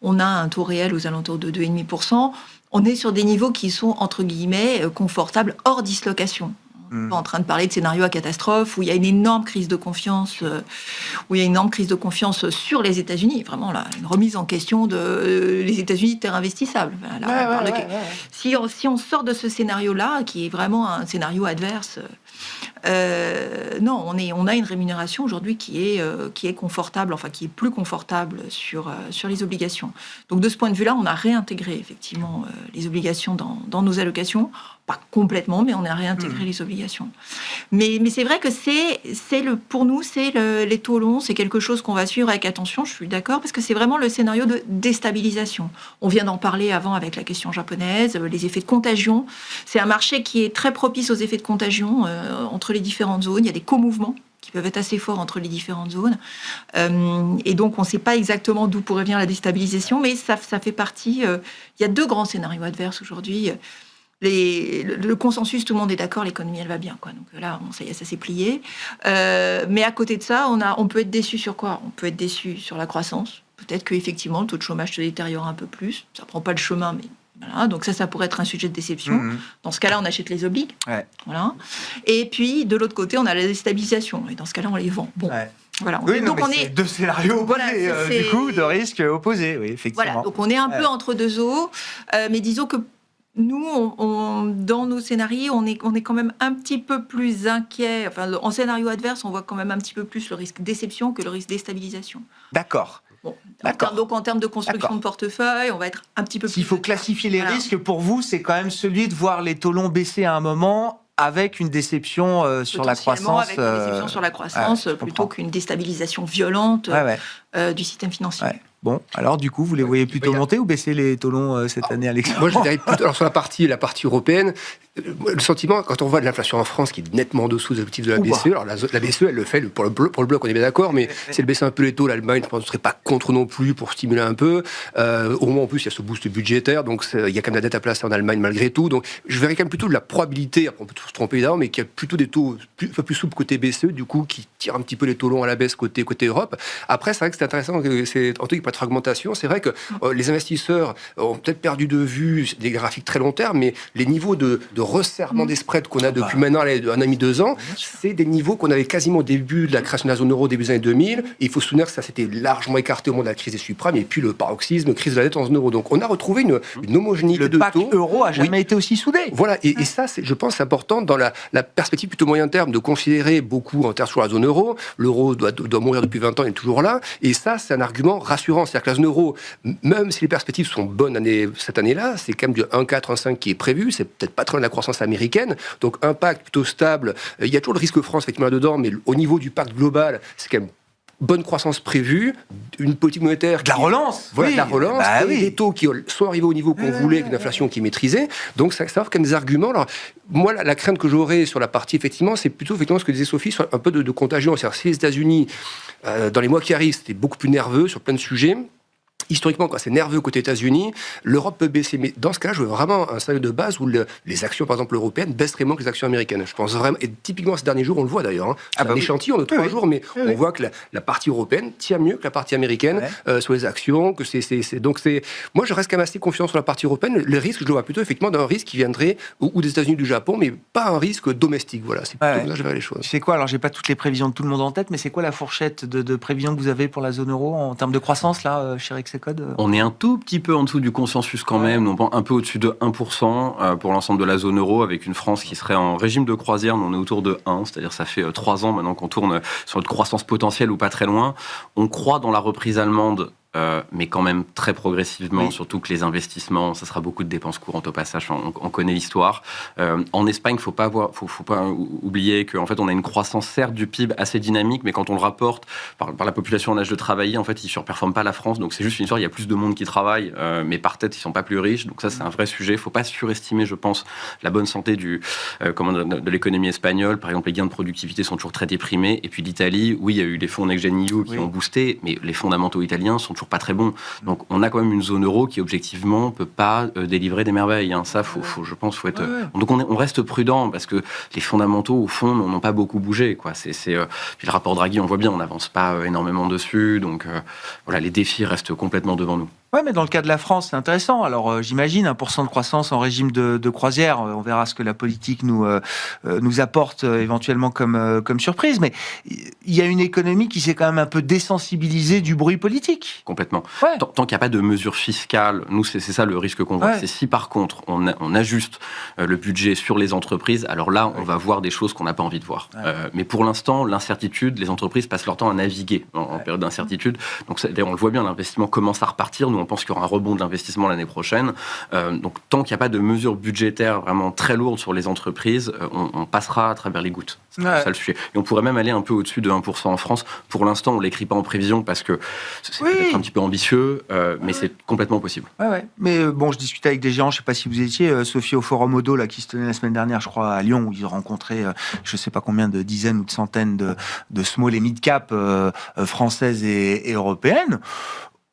on a un taux réel aux alentours de 2,5%. On est sur des niveaux qui sont, entre guillemets, confortables, hors dislocation. On n'est pas en train de parler de scénario à catastrophe où il y a une énorme crise de confiance, sur les États-Unis. Vraiment, là, une remise en question de les États-Unis terre investissable. Si on sort de ce scénario-là, qui est vraiment un scénario adverse, non, on a une rémunération aujourd'hui qui est confortable, enfin qui est plus confortable sur les obligations. Donc de ce point de vue-là, on a réintégré effectivement les obligations dans nos allocations. Pas complètement, mais on a réintégré les obligations. Mais c'est vrai que pour nous, les taux longs, c'est quelque chose qu'on va suivre avec attention, je suis d'accord, parce que c'est vraiment le scénario de déstabilisation. On vient d'en parler avant avec la question japonaise, les effets de contagion. C'est un marché qui est très propice aux effets de contagion entre les différentes zones. Il y a des co-mouvements qui peuvent être assez forts entre les différentes zones. Et donc, on ne sait pas exactement d'où pourrait venir la déstabilisation, mais ça fait partie... il y a 2 grands scénarios adverses aujourd'hui. Le consensus, tout le monde est d'accord, l'économie, elle va bien, quoi. Donc là, ça y est, ça s'est plié. Mais à côté de ça, on peut être déçu sur quoi ? On peut être déçu sur la croissance. Peut-être qu'effectivement, le taux de chômage se détériore un peu plus. Ça ne prend pas le chemin, mais voilà. Donc ça pourrait être un sujet de déception. Dans ce cas-là, on achète les obliques. Ouais. Voilà. Et puis, de l'autre côté, on a la déstabilisation. Et dans ce cas-là, on les vend. Bon. Ouais. Voilà.
Oui, donc on est 2 scénarios opposés, du coup, de risques opposés, oui, effectivement.
Voilà, donc on est un peu entre 2 eaux, mais disons que nous, dans nos scénarios, on est quand même un petit peu plus inquiet. Enfin, en scénario adverse, on voit quand même un petit peu plus le risque déception que le risque déstabilisation.
D'accord.
Bon, donc en termes de construction de portefeuille, on va être un petit peu plus...
S'il faut classifier les risques, pour vous, c'est quand même celui de voir les taux longs baisser à un moment avec une déception sur la croissance.
Avec une déception sur la croissance, plutôt qu'une déstabilisation violente du système financier. Ouais.
Bon, alors du coup, vous les voyez plutôt monter ou baisser les taux longs cette année, Alexandre ?
Moi, je dirais plutôt... Alors, sur la partie européenne, le sentiment, quand on voit de l'inflation en France qui est nettement en dessous des objectifs de la BCE, alors la BCE, elle le fait pour le bloc, on est bien d'accord, mais si elle baisse un peu les taux, l'Allemagne, je pense, ne serait pas contre non plus pour stimuler un peu. Au moins, en plus, il y a ce boost budgétaire, donc il y a quand même la dette à placer en Allemagne malgré tout. Donc, je verrais quand même plutôt de la probabilité, on peut se tromper évidemment, mais qu'il y a plutôt des taux un peu plus souples côté BCE, du coup, qui tirent un petit peu les taux longs à la baisse côté Europe. Après, c'est vrai que c'est intéressant, c'est en tout cas pas de fragmentation. C'est vrai que les investisseurs ont peut-être perdu de vue des graphiques très long terme, mais les niveaux de resserrement des spreads qu'on a depuis maintenant un an et demi, 2 ans, c'est des niveaux qu'on avait quasiment au début de la création de la zone euro, début des années 2000. Et il faut se souvenir que ça s'était largement écarté au moment de la crise des subprimes et puis le paroxysme, crise de la dette en zone euro. Donc on a retrouvé une homogénéité de taux.
Le pacte euro a jamais été aussi soudé.
Voilà, et ça, je pense, c'est important dans la perspective plutôt moyen terme de considérer beaucoup en termes sur la zone euro. L'euro doit mourir depuis 20 ans, il est toujours là. Et ça, c'est un argument rassurant. C'est-à-dire que la zone euro, même si les perspectives sont bonnes cette année-là, c'est quand même du 1,4, 1,5 qui est prévu. C'est peut-être pas trop de la croissance américaine. Donc, un pacte plutôt stable. Il y a toujours le risque France, effectivement, là-dedans, mais au niveau du pacte global, c'est quand même bonne croissance prévue, une politique monétaire...
De la relance.
Voilà, de la relance, et des taux qui sont arrivés au niveau qu'on voulait, avec une inflation qui est maîtrisée. Donc, ça offre quand même des arguments. Alors, moi, la crainte que j'aurais sur la partie, effectivement, c'est plutôt effectivement ce que disait Sophie, sur un peu de contagion. C'est-à-dire, si les États-Unis, dans les mois qui arrivent, c'était beaucoup plus nerveux sur plein de sujets... Historiquement, quand c'est nerveux côté États-Unis, l'Europe peut baisser. Mais dans ce cas-là, je veux vraiment un scénario de base où les actions, par exemple européennes, baisseraient moins que les actions américaines. Je pense vraiment, et typiquement ces derniers jours, on le voit d'ailleurs. C'est un échantillon de 3 jours, mais on voit que la partie européenne tient mieux que la partie américaine sur les actions. Donc moi, je reste quand même assez confiant sur la partie européenne. Le risque, je le vois plutôt effectivement d'un risque qui viendrait ou des États-Unis, du Japon, mais pas un risque domestique. Voilà, c'est plutôt comme ça que je verrais les choses.
C'est quoi ? Alors, j'ai pas toutes les prévisions de tout le monde en tête, mais c'est quoi la fourchette de prévisions que vous avez pour la zone euro en termes de croissance là, chez Rexecode ?
On est un tout petit peu en dessous du consensus quand même, donc un peu au-dessus de 1% pour l'ensemble de la zone euro, avec une France qui serait en régime de croisière, on est autour de 1, c'est-à-dire ça fait 3 ans maintenant qu'on tourne sur notre croissance potentielle ou pas très loin. On croit dans la reprise allemande, mais quand même très progressivement, surtout que les investissements, ça sera beaucoup de dépenses courantes au passage, on connaît l'histoire. En Espagne, faut pas oublier qu'en fait, on a une croissance certes du PIB assez dynamique, mais quand on le rapporte par la population en âge de travailler, en fait, ils surperforment pas la France, donc c'est juste une histoire, il y a plus de monde qui travaille, mais par tête, ils sont pas plus riches, donc ça, c'est un vrai sujet. Faut pas surestimer, je pense, la bonne santé de l'économie espagnole. Par exemple, les gains de productivité sont toujours très déprimés, et puis l'Italie, oui, il y a eu les fonds Next Gen EU qui ont boosté, mais les fondamentaux italiens sont toujours toujours pas très bon. Donc on a quand même une zone euro qui objectivement peut pas délivrer des merveilles. Hein. Ça, je pense, faut être. Donc on reste prudent parce que les fondamentaux au fond n'ont pas beaucoup bougé. Quoi. Puis le rapport Draghi, on voit bien, on n'avance pas énormément dessus. Donc voilà, les défis restent complètement devant nous.
Ouais, mais dans le cas de la France, c'est intéressant. Alors, j'imagine 1% de croissance en régime de croisière. On verra ce que la politique nous apporte éventuellement comme surprise. Mais il y a une économie qui s'est quand même un peu désensibilisée du bruit politique.
Complètement.
Ouais.
Tant qu'il n'y a pas de mesures fiscales, nous, c'est ça le risque qu'on voit.
Ouais.
C'est si par contre, on ajuste le budget sur les entreprises, alors là, on va voir des choses qu'on n'a pas envie de voir.
Ouais.
Mais pour l'instant, l'incertitude, les entreprises passent leur temps à naviguer en période d'incertitude. Donc, d'ailleurs, on le voit bien, l'investissement commence à repartir. Nous, on pense qu'il y aura un rebond de l'investissement l'année prochaine. Donc, tant qu'il n'y a pas de mesures budgétaires vraiment très lourdes sur les entreprises, on passera à travers les gouttes. C'est ça le sujet. Et on pourrait même aller un peu au-dessus de 1% en France. Pour l'instant, on ne l'écrit pas en prévision parce que c'est peut-être un petit peu ambitieux, mais c'est complètement possible.
Ouais. Mais bon, je discutais avec des gens, je ne sais pas si vous étiez, Sophie, au Forum Odo, là, qui se tenait la semaine dernière, je crois, à Lyon, où ils ont rencontré, je ne sais pas combien de dizaines ou de centaines de small et mid-cap françaises et européennes.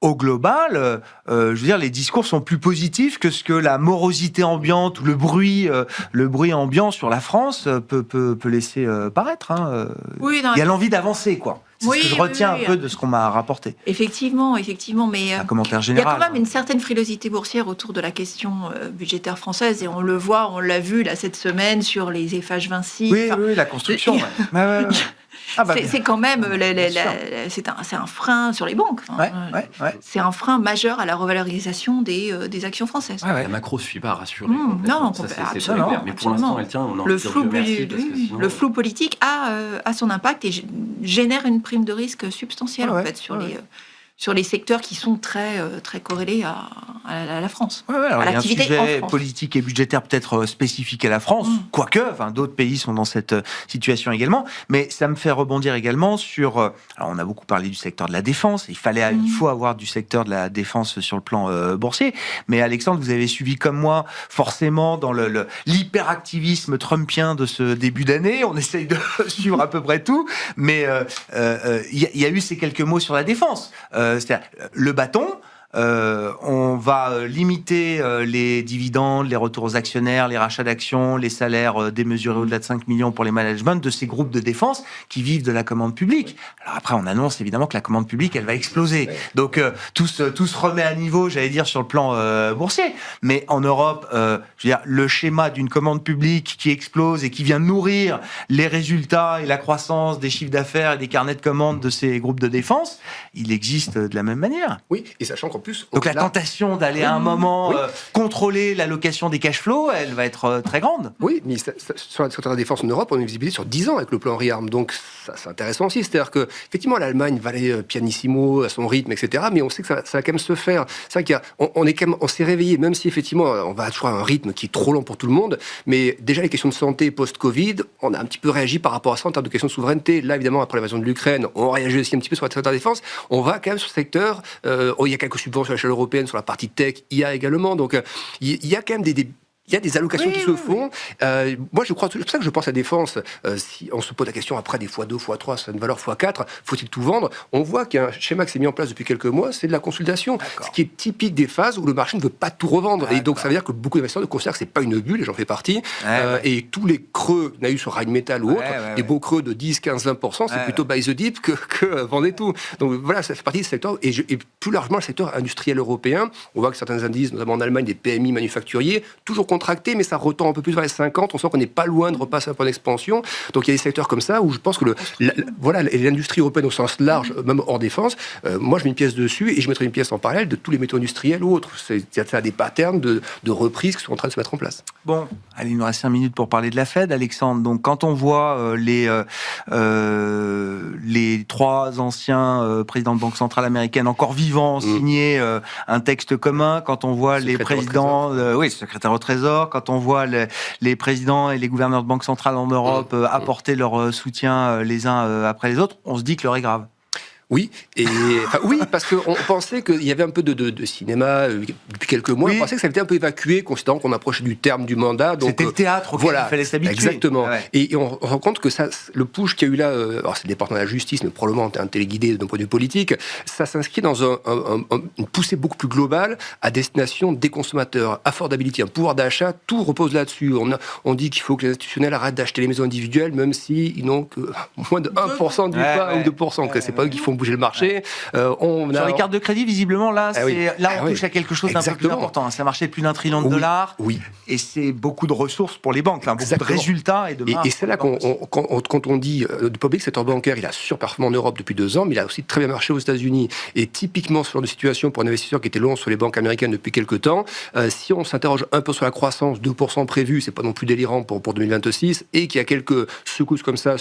Au global, je veux dire, les discours sont plus positifs que ce que la morosité ambiante ou le bruit ambiant sur la France peut laisser paraître. Hein.
Oui,
il y a l'envie d'avancer, quoi. C'est ce que je retiens un peu de ce qu'on m'a rapporté.
Effectivement, mais
un commentaire
il y
général.
a quand même une certaine frilosité boursière autour de la question budgétaire française, et on le voit, on l'a vu là cette semaine sur les FH Vinci.
Oui, la construction. Ouais.
C'est quand même c'est un frein sur les banques. C'est un frein majeur à la revalorisation des actions françaises.
La macro ne suffit pas à rassurer.
Non,
c'est
absolument.
clair. Mais pour l'instant, elle tient.
Le flou politique a son impact et génère une prime de risque substantielle en fait sur les secteurs qui sont très corrélés à la France.
Alors, il y a un sujet politique et budgétaire peut-être spécifique à la France, quoique d'autres pays sont dans cette situation également. Mais ça me fait rebondir également sur... alors, on a beaucoup parlé du secteur de la défense. Il faut avoir du secteur de la défense sur le plan boursier. Mais Alexandre, vous avez suivi comme moi, forcément, dans l'hyperactivisme trumpien de ce début d'année. On essaye de suivre à peu près tout. Mais il y a eu ces quelques mots sur la défense. C'est-à-dire le bâton, on va limiter les dividendes, les retours aux actionnaires, les rachats d'actions, les salaires démesurés au-delà de 5 millions pour les managements de ces groupes de défense qui vivent de la commande publique. Alors après, on annonce évidemment que la commande publique, elle va exploser. Donc tout se remet à niveau, j'allais dire, sur le plan boursier. Mais en Europe, je veux dire, le schéma d'une commande publique qui explose et qui vient nourrir les résultats et la croissance des chiffres d'affaires et des carnets de commandes de ces groupes de défense, il existe de la même manière.
Oui, et sachant qu'en plus...
Donc la tentation d'aller à un moment contrôler l'allocation des cash flows, elle va être très grande.
Oui, mais sur le secteur de la défense en Europe, on a une visibilité sur 10 ans avec le plan ReArm. Donc ça, c'est intéressant aussi. C'est-à-dire qu'effectivement, l'Allemagne va aller pianissimo à son rythme, etc. Mais on sait que ça va quand même se faire. C'est vrai on s'est réveillé, même si effectivement, on va toujours à un rythme qui est trop lent pour tout le monde. Mais déjà, les questions de santé post-Covid, on a un petit peu réagi par rapport à ça en termes de questions de souveraineté. Là, évidemment, après l'invasion de l'Ukraine, on réagit aussi un petit peu sur le secteur de la défense. On va quand même sur ce secteur. Il y a quelques subventions à l'échelle européenne sur la partie tech, IA également. Donc, il y a quand même il y a des allocations qui se font. Moi, je crois, c'est pour ça que je pense à la défense. Si on se pose la question après des x2, x3, c'est une valeur x4, faut-il tout vendre? On voit qu'il y a un schéma qui s'est mis en place depuis quelques mois, c'est de la consolidation. Ce qui est typique des phases où le marché ne veut pas tout revendre. Et donc, ça veut dire que beaucoup d'investisseurs considèrent que c'est pas une bulle, et j'en fais partie. Et tous les creux qu'on a eu sur Rheinmetall ou autre, les beaux creux de 10, 15, 20%, c'est plutôt buy the dip que vendez tout. Donc voilà, ça fait partie du secteur. Et plus largement, le secteur industriel européen, on voit que certains indices, notamment en Allemagne, des PMI manufacturiers, toujours contracté, mais ça retend un peu plus vers les 50. On sent qu'on n'est pas loin de repasser un point d'expansion. Donc il y a des secteurs comme ça où je pense que l'industrie européenne au sens large, même hors défense, moi je mets une pièce dessus et je mettrai une pièce en parallèle de tous les métaux industriels ou autres. Il y a des patterns de reprise qui sont en train de se mettre en place.
Bon, allez, il nous reste 5 minutes pour parler de la Fed, Alexandre. Donc quand on voit les 3 anciens présidents de banque centrale américaine encore vivants signer un texte commun, quand on voit les présidents, secrétaire au Trésor, quand on voit les présidents et les gouverneurs de banque centrale en Europe apporter leur soutien les uns après les autres, on se dit que l'heure est grave.
Oui, oui, parce qu'on pensait qu'il y avait un peu de cinéma depuis quelques mois. On pensait que ça avait été un peu évacué, considérant qu'on approchait du terme du mandat.
C'était le théâtre auquel il fallait s'habituer.
Exactement.
Ouais.
Et on rend compte que le push qu'il y a eu là, alors c'est le département de la justice, mais probablement un téléguidé d'un point de vue politique, ça s'inscrit dans une poussée beaucoup plus globale à destination des consommateurs. Affordability, un pouvoir d'achat, tout repose là-dessus. On dit qu'il faut que les institutionnels arrêtent d'acheter les maisons individuelles, même s'ils n'ont que moins de 1% du pas ou 2%, que c'est pas eux qui font bouger le marché.
Sur les cartes de crédit, visiblement, là, on touche à quelque chose d'un peu plus important. C'est un marché de plus d'1 trillion de dollars.
Oui.
Et c'est beaucoup de ressources pour les banques, beaucoup de résultats et de marges.
Et c'est là quand on dit le public secteur bancaire, il a surperformé en Europe depuis 2 ans, mais il a aussi très bien marché aux États-Unis. Et typiquement, ce genre de situation pour un investisseur qui était long sur les banques américaines depuis quelques temps, si on s'interroge un peu sur la croissance, 2% prévu, c'est pas non plus délirant pour 2026, et qu'il y a quelques secousses comme ça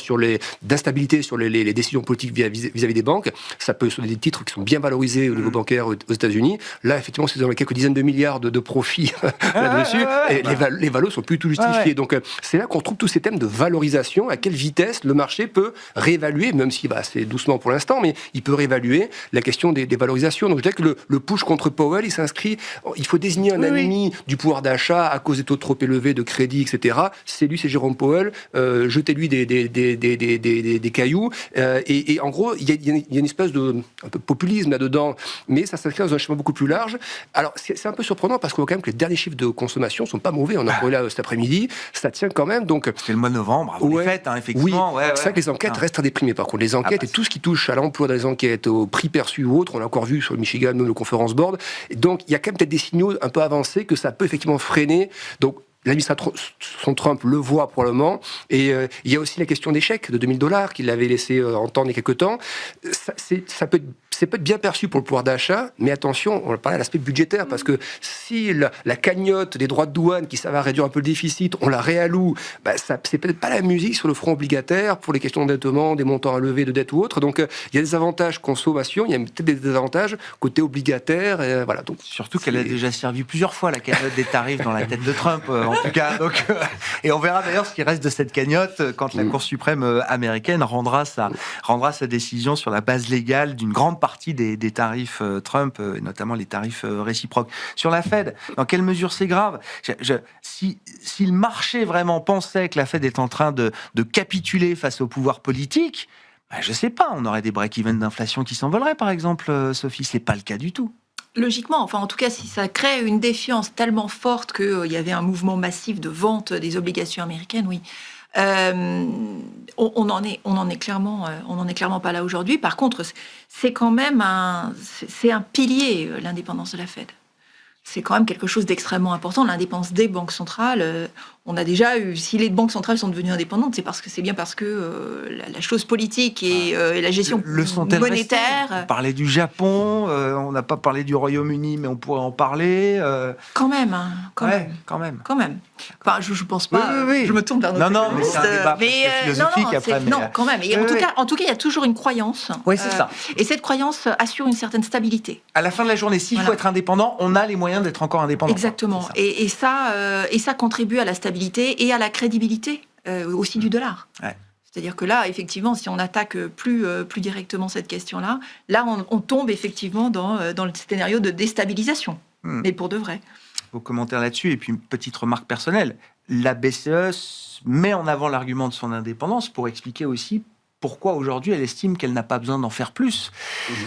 d'instabilité sur les décisions politiques vis-à-vis des banques, ça peut sur des titres qui sont bien valorisés au niveau bancaire aux États-Unis. Là, effectivement, c'est dans les quelques dizaines de milliards de profits là-dessus, et les valos sont plus tout justifiés. Donc, c'est là qu'on trouve tous ces thèmes de valorisation, à quelle vitesse le marché peut réévaluer, même si c'est doucement pour l'instant, mais il peut réévaluer la question des valorisations. Donc, je dirais que le push contre Powell, il s'inscrit, il faut désigner un ennemi du pouvoir d'achat à cause des taux trop élevés de crédit, etc. C'est Jérôme Powell, jetez-lui des cailloux, et en gros, il y a une espèce de un peu populisme là-dedans, mais ça s'inscrit dans un schéma beaucoup plus large. Alors, c'est un peu surprenant parce qu'on voit quand même que les derniers chiffres de consommation sont pas mauvais. On a parlé là cet après-midi, ça tient quand même. Donc,
c'est le mois de novembre, avant les fêtes, effectivement.
Oui, c'est vrai que les enquêtes restent très déprimées. Par contre, les enquêtes et tout ce qui touche à l'emploi dans les enquêtes, au prix perçu ou autre, on l'a encore vu sur le Michigan, même le Conference Board. Et donc, il y a quand même peut-être des signaux un peu avancés que ça peut effectivement freiner. Donc, l'administration Trump le voit probablement. Et il y a aussi la question des chèques de $2000 qu'il avait laissé entendre il y a quelques temps. Ça peut être bien perçu pour le pouvoir d'achat, mais attention, on va parler à l'aspect budgétaire, parce que si la cagnotte des droits de douane qui ça va réduire un peu le déficit, on la réalloue, c'est peut-être pas la musique sur le front obligataire pour les questions d'endettement, des montants à lever de dette ou autre. Donc il y a des avantages consommation, il y a peut-être des désavantages côté obligataire. Voilà. Donc,
surtout qu'elle a déjà servi plusieurs fois la cagnotte des tarifs dans la tête de Trump, en tout cas. Donc, et on verra d'ailleurs ce qui reste de cette cagnotte quand la Cour suprême américaine rendra sa décision sur la base légale d'une grande partie des tarifs Trump, et notamment les tarifs réciproques. Sur la Fed, dans quelle mesure c'est grave ? Si le marché vraiment pensait que la Fed est en train de capituler face au pouvoir politique, je ne sais pas, on aurait des break-even d'inflation qui s'envoleraient, par exemple, Sophie. Ce n'est pas le cas du tout.
Logiquement, enfin en tout cas, si ça crée une défiance tellement forte qu'il y avait un mouvement massif de vente des obligations américaines, oui. On n'en est clairement pas là aujourd'hui. Par contre, c'est quand même un pilier, l'indépendance de la Fed. C'est quand même quelque chose d'extrêmement important. L'indépendance des banques centrales, on a déjà eu, si les banques centrales sont devenues indépendantes, c'est bien parce que la chose politique et la gestion monétaire...
On parlait du Japon, on n'a pas parlé du Royaume-Uni, mais on pourrait en parler.
Quand même. Enfin, je pense pas.
Oui.
Je me tourne vers notre
Non, mais c'est un débat philosophique après.
Non, quand même. Et en tout cas, il y a toujours une croyance.
Oui, c'est ça.
Et cette croyance assure une certaine stabilité.
À la fin de la journée, s'il faut être indépendant, on a les moyens d'être encore indépendant.
Exactement. Et ça contribue à la stabilité et à la crédibilité aussi du dollar.
Ouais.
C'est-à-dire que là, effectivement, si on attaque plus directement cette question-là, on tombe effectivement dans le scénario de déstabilisation, mais pour de vrai.
Vos commentaires là-dessus, et puis une petite remarque personnelle. La BCE met en avant l'argument de son indépendance pour expliquer aussi pourquoi aujourd'hui elle estime qu'elle n'a pas besoin d'en faire plus.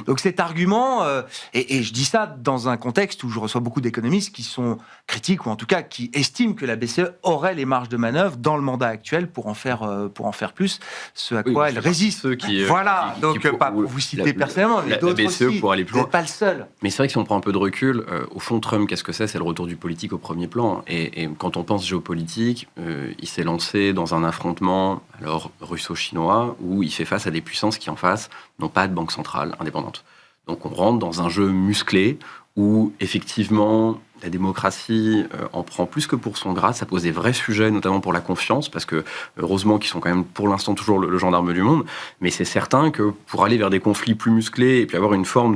Donc cet argument, et je dis ça dans un contexte où je reçois beaucoup d'économistes qui sont critiques, ou en tout cas qui estiment que la BCE aurait les marges de manœuvre dans le mandat actuel pour en faire plus, ce à quoi elle résiste. Voilà, donc pas vous citer personnellement, mais d'autres
BCE
aussi,
pour aller plus
vous
loin.
n'êtes pas le seul.
Mais c'est vrai que si on prend un peu de recul, au fond, Trump, qu'est-ce que c'est ? C'est le retour du politique au premier plan. Et quand on pense géopolitique, il s'est lancé dans un affrontement alors russo-chinois où il fait face à des puissances qui, en face, n'ont pas de banque centrale indépendante. Donc on rentre dans un jeu musclé où, effectivement, la démocratie en prend plus que pour son grade. Ça pose des vrais sujets, notamment pour la confiance, parce que, heureusement, qu'ils sont quand même, pour l'instant, toujours le gendarme du monde. Mais c'est certain que pour aller vers des conflits plus musclés et puis avoir une forme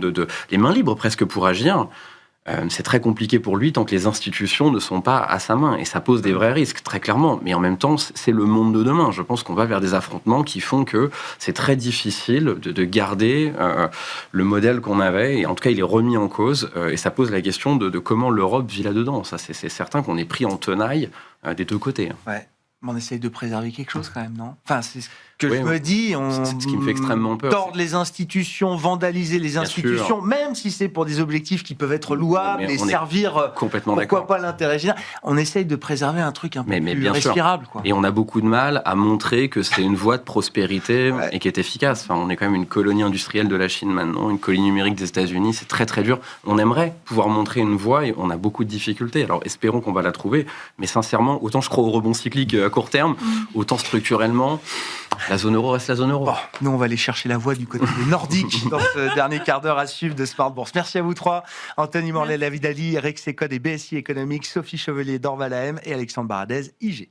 les mains libres presque pour agir, c'est très compliqué pour lui tant que les institutions ne sont pas à sa main. Et ça pose des vrais risques, très clairement. Mais en même temps, c'est le monde de demain. Je pense qu'on va vers des affrontements qui font que c'est très difficile de garder le modèle qu'on avait. Et en tout cas, il est remis en cause. Et ça pose la question de comment l'Europe vit là-dedans. Ça, c'est certain qu'on est pris en tenaille des deux côtés.
Ouais. Mais on essaye de préserver quelque chose quand même, non? Enfin, c'est ce que
Oui,
je me dis.
c'est ce qui me fait extrêmement peur.
Tordre les institutions, vandaliser les institutions, même si c'est pour des objectifs qui peuvent être louables et servir
complètement
pourquoi pas l'intérêt général. On essaye de préserver un truc un peu plus
bien
respirable. Quoi.
Et on a beaucoup de mal à montrer que c'est une voie de prospérité et qui est efficace. Enfin, on est quand même une colonie industrielle de la Chine maintenant, une colonie numérique des États-Unis. C'est très très dur. On aimerait pouvoir montrer une voie et on a beaucoup de difficultés. Alors espérons qu'on va la trouver. Mais sincèrement, autant je crois au rebond cyclique à court terme, autant structurellement, la zone euro reste la zone euro.
Bon, nous, on va aller chercher la voie du côté des Nordiques dans ce dernier quart d'heure à suivre de Smart Bourse. Merci à vous trois. Anthony Morlet-Lavidali, Eric Secode et BSI Economics, Sophie Chevelier d'Orval AM et Alexandre Baradez, IG.